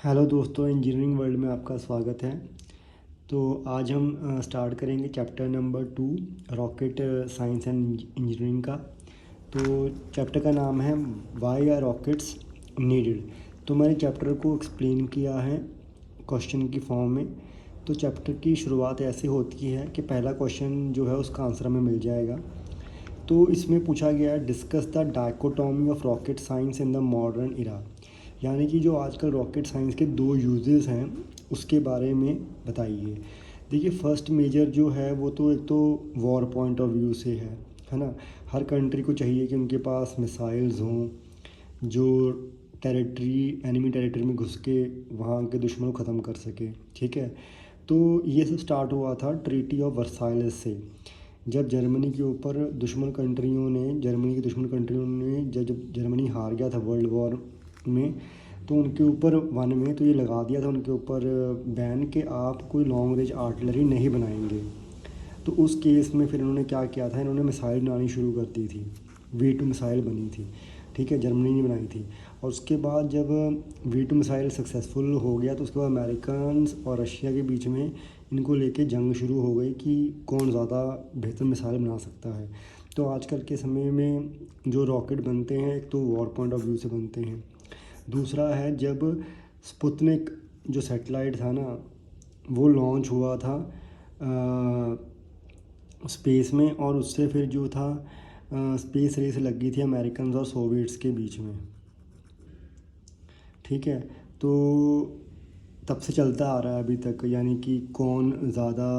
Hello दोस्तों, engineering world में आपका स्वागत है। तो आज हम स्टार्ट करेंगे chapter number 2 rocket science and engineering का। तो चैप्टर का नाम है वाई आर रॉकेट्स नीडेड। तो मैंने चैप्टर को एक्सप्लेन किया है क्वेश्चन की फॉर्म में। तो चैप्टर की शुरुआत ऐसे होती है कि पहला क्वेश्चन जो है उसका आंसर हमें मिल जाएगा। तो इसमें पूछा गया है discuss the dichotomy of rocket science in the modern era, यानी कि जो आजकल रॉकेट साइंस के दो यूजेस हैं उसके बारे में बताइए। देखिए, फर्स्ट मेजर जो है वो तो एक तो वॉर पॉइंट ऑफ व्यू से है ना। हर कंट्री को चाहिए कि उनके पास मिसाइल्स हों जो एनिमी टेरिटरी में घुस के वहाँ के दुश्मनों को ख़त्म कर सके। ठीक है, तो ये सब स्टार्ट हुआ था ट्रीटी ऑफ वर्साइल्स से। जब जर्मनी के ऊपर जर्मनी की दुश्मन कंट्रियों ने जब जर्मनी हार गया था वर्ल्ड वॉर में, तो उनके ऊपर वन में तो ये लगा दिया था उनके ऊपर बैन कि आप कोई लॉन्ग रेंज आर्टिलरी नहीं बनाएंगे। तो उस केस में फिर इन्होंने क्या किया था, इन्होंने मिसाइल बनानी शुरू कर दी थी। V2 मिसाइल बनी थी, ठीक है, जर्मनी ने बनाई थी। और उसके बाद जब V2 मिसाइल सक्सेसफुल हो गया तो उसके बाद अमेरिकन और रशिया के बीच में इनको लेके जंग शुरू हो गई कि कौन ज़्यादा बेहतर मिसाइल बना सकता है। तो आजकल के समय में जो रॉकेट बनते हैं, एक तो वॉर पॉइंट ऑफ व्यू से बनते हैं, दूसरा है जब स्पुतनिक जो सैटेलाइट था ना वो लॉन्च हुआ था स्पेस में, और उससे फिर जो था स्पेस रेस लग गई थी अमेरिकन और सोवियट्स के बीच में। ठीक है, तो तब से चलता आ रहा है अभी तक, यानी कि कौन ज़्यादा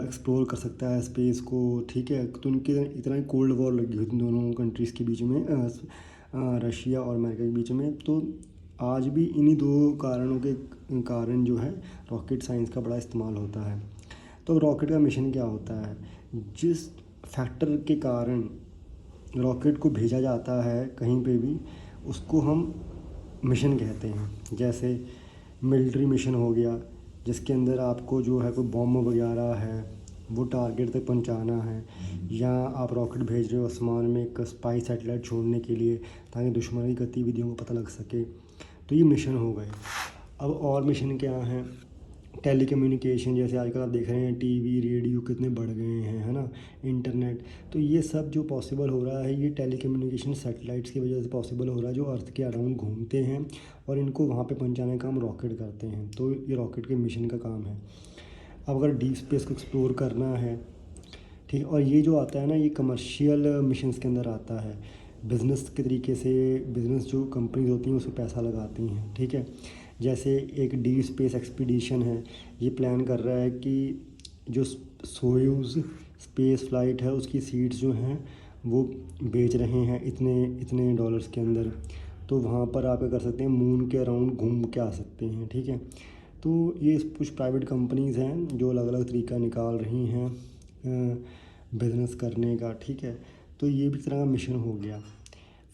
एक्सप्लोर कर सकता है स्पेस को। ठीक है, तो उनके इतना ही कोल्ड वॉर लगी हुई थी दोनों कंट्रीज़ के बीच में, रशिया और अमेरिका के बीच में। तो आज भी इन्हीं दो कारणों के कारण जो है रॉकेट साइंस का बड़ा इस्तेमाल होता है। तो रॉकेट का मिशन क्या होता है, जिस फैक्टर के कारण रॉकेट को भेजा जाता है कहीं पे भी, उसको हम मिशन कहते हैं। जैसे मिलिट्री मिशन हो गया, जिसके अंदर आपको जो है कोई बॉम्ब वगैरह है वो टारगेट तक पहुंचाना है, या आप रॉकेट भेज रहे हो आसमान में एक स्पाई सैटेलाइट छोड़ने के लिए ताकि दुश्मन की गतिविधियों को पता लग सके। तो ये मिशन हो गए। अब और मिशन क्या हैं, टेली कम्युनिकेशन, जैसे आजकल आप देख रहे हैं टीवी रेडियो कितने बढ़ गए हैं, है ना, इंटरनेट। तो ये सब जो पॉसिबल हो रहा है ये टेली कम्युनिकेशन सैटेलाइट्स की वजह से पॉसिबल हो रहा है, जो अर्थ के अराउंड घूमते हैं और इनको वहाँ पे पहुँचाने का काम रॉकेट करते हैं। तो ये रॉकेट के मिशन का काम है। अब अगर डीप स्पेस को एक्सप्लोर करना है, ठीक है, और ये जो आता है ना ये कमर्शियल मिशंस के अंदर आता है। बिज़नेस के तरीके से बिज़नेस जो कंपनीज होती हैं उसमें पैसा लगाती हैं। ठीक है, जैसे एक डीप स्पेस एक्सपीडिशन है, ये प्लान कर रहा है कि जो सोयूज़ स्पेस फ्लाइट है उसकी सीट्स जो हैं वो बेच रहे हैं इतने इतने डॉलर्स के अंदर। तो वहाँ पर आप क्या कर सकते हैं, मून के अराउंड घूम के आ सकते हैं। ठीक है, तो ये कुछ प्राइवेट कंपनीज़ हैं जो अलग अलग तरीका निकाल रही हैं बिज़नेस करने का। ठीक है, तो ये भी तरह का मिशन हो गया।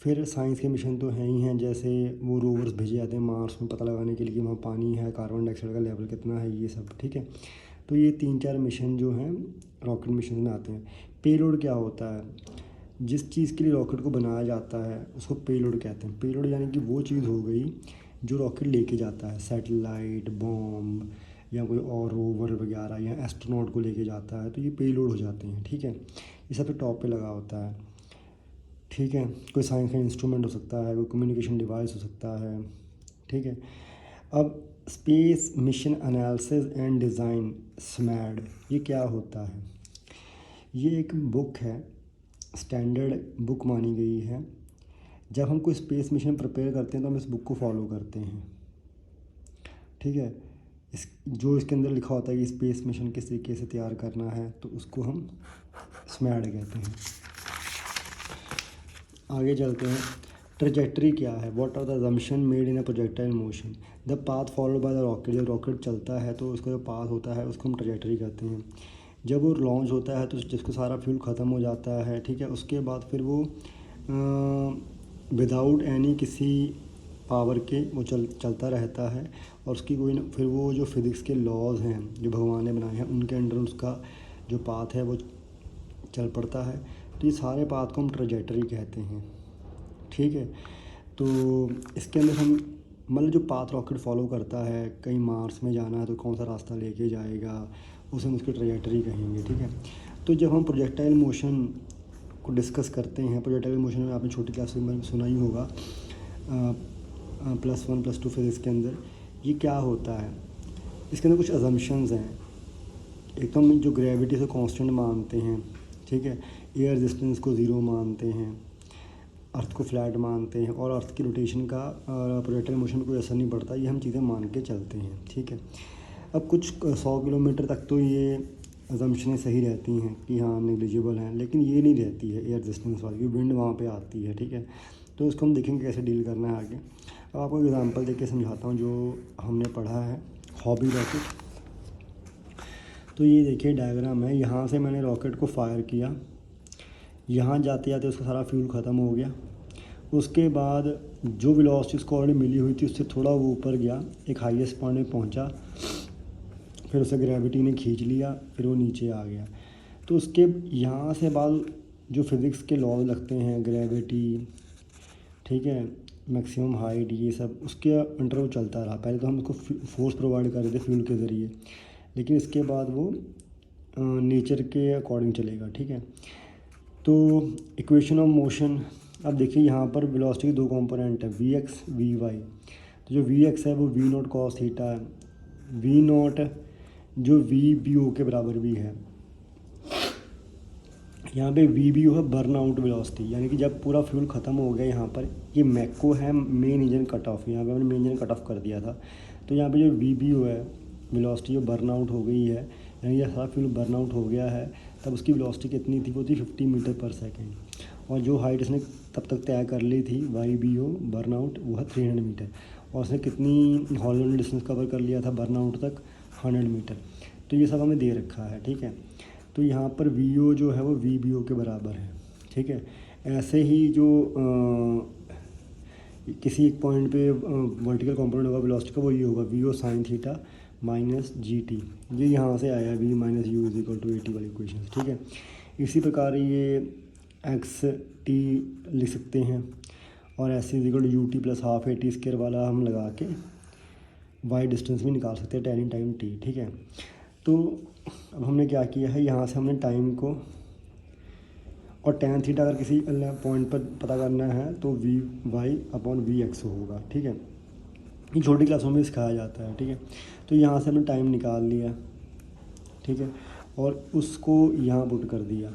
फिर साइंस के मिशन तो हैं ही हैं, जैसे वो रोवर्स भेजे जाते हैं मार्स में पता लगाने के लिए कि वहाँ पानी है, कार्बन डाइऑक्साइड का लेवल कितना है, ये सब। ठीक है, तो ये 3-4 मिशन जो हैं रॉकेट मिशन में आते हैं। पेलोड क्या होता है, जिस चीज़ के लिए रॉकेट को बनाया जाता है उसको पेलोड कहते हैं। पेलोड यानी कि वो चीज़ हो गई जो रॉकेट लेके जाता है, सैटेलाइट, बॉम्ब या कोई और रोवर वगैरह, या एस्ट्रोनॉट को लेके जाता है, तो ये पेलोड हो जाते हैं। ठीक है, ये सबसे टॉप पे लगा होता है। ठीक है, कोई साइंस का इंस्ट्रूमेंट हो सकता है, कोई कम्युनिकेशन डिवाइस हो सकता है। ठीक है, अब space mission analysis and design SMAD, ये क्या होता है, ये एक बुक है, स्टैंडर्ड बुक मानी गई है। जब हम कोई स्पेस मिशन प्रिपेयर करते हैं तो हम इस बुक को फॉलो करते हैं। ठीक है, इसके अंदर लिखा होता है कि स्पेस मिशन किस तरीके से तैयार करना है, तो उसको हम स्मैड कहते हैं। आगे चलते हैं, ट्रजेक्टरी क्या है, what are the assumption made in a projectile motion, the path followed by the rocket. जब रॉकेट चलता है तो उसका जो पाथ होता है उसको हम ट्रजेक्टरी कहते हैं। जब वो लॉन्च होता है तो जिसको सारा फ्यूल ख़त्म हो जाता है, ठीक है, उसके बाद फिर वो विदाउट एनी किसी पावर के वो चलता रहता है, और उसकी कोई फिर वो जो फिज़िक्स के लॉज हैं जो भगवान ने बनाए हैं उनके अंडर उसका जो पाथ है वो चल पड़ता है। तो ये सारे पाथ को हम ट्रजेक्टरी कहते हैं। ठीक है, तो इसके अंदर हम मतलब जो पाथ रॉकेट फॉलो करता है, कहीं मार्स में जाना है तो कौन सा रास्ता लेके जाएगा, उसे हम उसकी ट्रैजेक्टरी कहेंगे, ठीक है। तो जब हम प्रोजेक्टाइल मोशन को डिस्कस करते हैं, प्रोजेक्टाइल मोशन में आपने छोटी क्लास में सुना ही होगा +1 +2 फिज़िक्स के अंदर। ये क्या होता है, इसके अंदर कुछ अजम्पशंस हैं। एक तो हम जो ग्रेविटी से कांस्टेंट मानते हैं, ठीक है, एयर रेजिस्टेंस को ज़ीरो मानते हैं, अर्थ को फ्लैट मानते हैं, और अर्थ की रोटेशन का प्रोजेक्टाइल मोशन में कोई असर नहीं पड़ता, ये हम चीज़ें मान के चलते हैं, ठीक है। अब कुछ 100 किलोमीटर तक तो ये अजम्पशनें सही रहती हैं कि हाँ नेग्लिजिबल हैं, लेकिन ये नहीं रहती है एयर रेजिस्टेंस वाली, विंड वहाँ पे आती है, ठीक है। तो उसको हम देखेंगे कैसे डील करना है आगे। अब आपको एग्जांपल देके समझाता हूँ जो हमने पढ़ा है हॉबी रॉकेट। तो ये देखिए डायग्राम है, यहाँ से मैंने रॉकेट को फायर किया, यहाँ जाते जाते उसका सारा फ्यूल ख़त्म हो गया। उसके बाद जो वेलोसिटी उसको ऑलरेडी मिली हुई थी उससे थोड़ा वो ऊपर गया, एक हाईएस्ट पॉइंट में पहुँचा, फिर उसे ग्रेविटी ने खींच लिया, फिर वो नीचे आ गया। तो उसके यहाँ से बाद जो फिज़िक्स के लॉज लगते हैं, ग्रेविटी, ठीक है, मैक्सिमम हाइट, ये सब उसके अंडर वो चलता रहा। पहले तो हम उसको फोर्स प्रोवाइड कर रहे थे फ्यूल के ज़रिए, लेकिन इसके बाद वो नेचर के अकॉर्डिंग चलेगा, ठीक है। तो इक्वेशन ऑफ मोशन, अब देखिए यहाँ पर वेलोसिटी के दो कंपोनेंट है, Vx Vy। तो जो Vx है वो V0 cos थीटा है, V0 जो VBO के बराबर भी है। यहाँ पे VBO है बर्न आउट वेलोसिटी, यानी कि जब पूरा फ्यूल ख़त्म हो गया यहाँ पर, ये मैको है मेन इंजन कट ऑफ, यहाँ पे मैंने मेन इंजन कट ऑफ कर दिया था। तो यहाँ पे जो VBO है वेलोसिटी जो बर्न आउट हो गई है, यानी ये सारा फ्यूल बर्न आउट हो गया है, तब उसकी वेलोसिटी कितनी थी, वो थी 50 मीटर पर सेकेंड। और जो हाइट इसने तब तक तय कर ली थी YBO बर्न आउट, वो है 300 मीटर। और उसने कितनी हॉरिजॉन्टल डिस्टेंस कवर कर लिया था बर्न आउट तक, 100 मीटर। तो ये सब हमें दे रखा है, ठीक है। तो यहाँ पर VO जो है वो VBO के बराबर है, ठीक है। ऐसे ही जो किसी एक पॉइंट पे वर्टिकल कंपोनेंट होगा वेलोसिटी का, वो ये होगा VO sin theta minus GT। ये यहाँ से आया V minus U is equal to AT वाली इक्वेशन, ठीक है। इसी प्रकार ये XT लिख सकते हैं, और S is equal to UT plus half AT square वाला हम लगा के Y डिस्टेंस भी निकाल सकते हैं, tan टाइम T, ठीक है। तो अब हमने क्या किया है, यहाँ से हमने टाइम को और tan थीटा अगर किसी पॉइंट पर पता करना है तो VY/VX होगा, ठीक है। ये छोटी क्लासों में सिखाया जाता है, ठीक है। तो यहाँ से हमने टाइम निकाल लिया, ठीक है, और उसको यहाँ पुट कर दिया,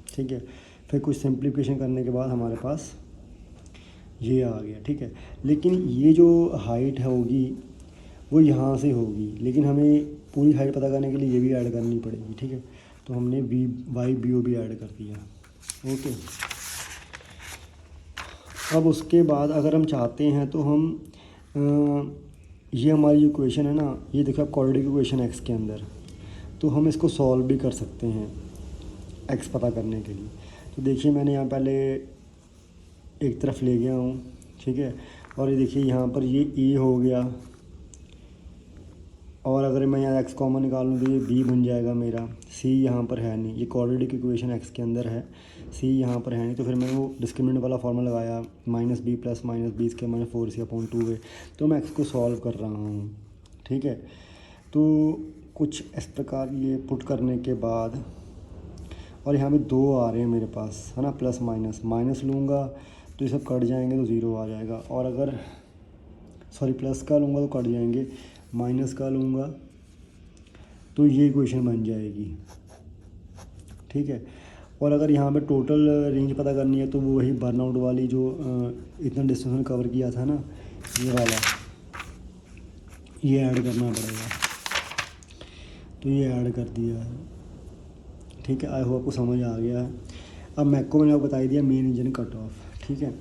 ठीक है। फिर कुछ सिंप्लीफिकेशन करने के बाद हमारे पास ये आ गया, ठीक है। लेकिन ये जो हाइट होगी वो यहाँ से होगी, लेकिन हमें पूरी हाइट पता करने के लिए ये भी ऐड करनी पड़ेगी, ठीक है। तो हमने YBO भी ऐड कर दिया, ओके। अब उसके बाद अगर हम चाहते हैं तो हम ये हमारी जो इक्वेशन है ना, ये देखो आप क्वाड्रेटिक इक्वेशन एक्स के अंदर, तो हम इसको सॉल्व भी कर सकते हैं एक्स पता करने के लिए। तो देखिए मैंने यहाँ पहले एक तरफ ले गया हूँ, ठीक है, और ये देखिए यहाँ पर ये ए हो गया, और अगर मैं यहाँ एक्स कॉमन निकालूँ तो ये बी बन जाएगा मेरा। सी यहाँ पर है नहीं, ये क्वाड्रेटिक इक्वेशन एक्स के अंदर है, सी यहाँ पर है नहीं, तो फिर मैंने वो डिस्क्रिमिनेंट वाला फार्मूला लगाया -b plus -b square minus 4c/2a। तो मैं एक्स को सॉल्व कर रहा हूँ, ठीक है। तो कुछ इस प्रकार ये पुट करने के बाद, और यहाँ पे 2 आ रहे हैं मेरे पास, है ना, प्लस माइनस माइनस लूँगा तो ये सब कट जाएंगे तो 0 आ जाएगा, और अगर प्लस का लूँगा तो कट जाएंगे, माइनस का लूँगा तो ये इक्वेशन बन जाएगी, ठीक है। और अगर यहाँ पे टोटल रेंज पता करनी है तो वो वही बर्नआउट वाली जो इतना डिस्टेंस में कवर किया था ना, ये वाला, ये ऐड करना पड़ेगा। तो ये ऐड कर दिया है, ठीक है। आई होप आपको समझ आ गया है। अब मैको मैंने आपको बता दिया मेन इंजन कट ऑफ, ठीक है।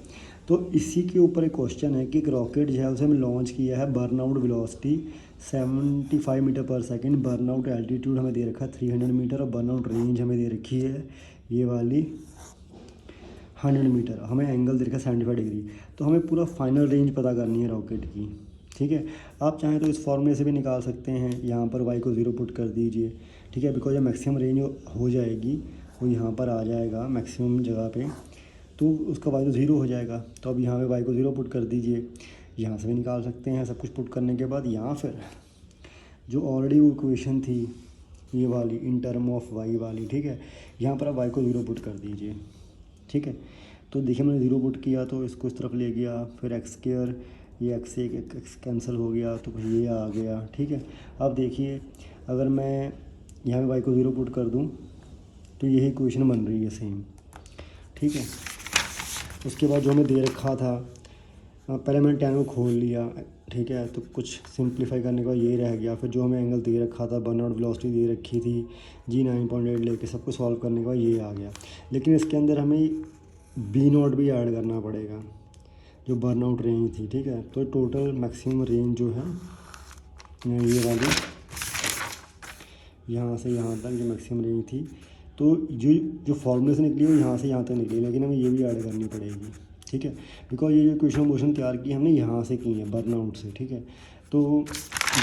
तो इसी के ऊपर एक क्वेश्चन है कि एक रॉकेट जो है उसे हमें लॉन्च किया है, बर्नआउट वेलोसिटी 75 मीटर पर सेकंड, बर्नआउट एल्टीट्यूड हमें दे रखा है 300 मीटर, और बर्नआउट रेंज हमें दे रखी है ये वाली 100 मीटर, हमें एंगल दे रखा है 75 डिग्री। तो हमें पूरा फाइनल रेंज पता करनी है रॉकेट की, ठीक है। आप चाहें तो इस फॉर्मूले से भी निकाल सकते हैं, यहाँ पर y को 0 पुट कर दीजिए, ठीक है, बिकॉज जब मैक्सिमम रेंज हो जाएगी वो यहाँ पर आ जाएगा मैक्सिमम जगह पे, तो उसका y तो 0 हो जाएगा। तो अब यहाँ पे y को 0 पुट कर दीजिए, यहाँ से भी निकाल सकते हैं सब कुछ पुट करने के बाद, या फिर जो ऑलरेडी वो इक्वेशन थी ये वाली इन टर्म ऑफ वाई वाली, ठीक है, यहाँ पर आप वाई को 0 पुट कर दीजिए, ठीक है। तो देखिए मैंने 0 पुट किया तो इसको इस तरफ ले गया, फिर एक्स स्क्वायर, ये एक्स से एक एक्स कैंसिल हो गया तो फिर ये आ गया, ठीक है। अब देखिए अगर मैं यहाँ पे वाई को 0 पुट कर दूँ तो यही इक्वेशन बन रही है सेम, ठीक है। उसके बाद जो हमें दे रखा था, पहले मैंने tan को खोल लिया, ठीक है, तो कुछ सिंप्लीफाई करने के बाद ये रह गया। फिर जो हमें एंगल दे रखा था, बर्नआउट वेलोसिटी दे रखी थी जी 9.8 लेके, सबको सॉल्व करने के बाद ये आ गया। लेकिन इसके अंदर हमें B0 भी ऐड करना पड़ेगा जो बर्नआउट रेंज थी, ठीक है। तो टोटल मैक्सिमम रेंज जो है ये वाली यहाँ से यहाँ तक जो मैक्सिमम रेंज थी, तो जो फॉर्मूले से निकली वो यहाँ से यहाँ तक निकली, लेकिन हमें ये भी ऐड करनी पड़ेगी, ठीक है। बिकॉज ये जो क्वेश्चन मोशन तैयार की हमने यहाँ से की है बर्नआउट से, ठीक है। तो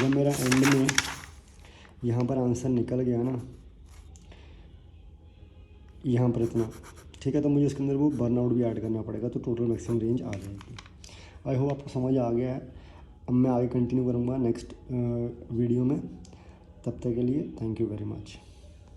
जब मेरा एंड में यहाँ पर आंसर निकल गया ना, यहाँ पर इतना, ठीक है, तो मुझे इसके अंदर वो बर्नआउट भी ऐड करना पड़ेगा, तो टोटल मैक्सिमम रेंज आ जाएगी। आई होप आपको समझ आ गया है। अब मैं आगे कंटिन्यू करूँगा नेक्स्ट वीडियो में। तब तक के लिए थैंक यू वेरी मच।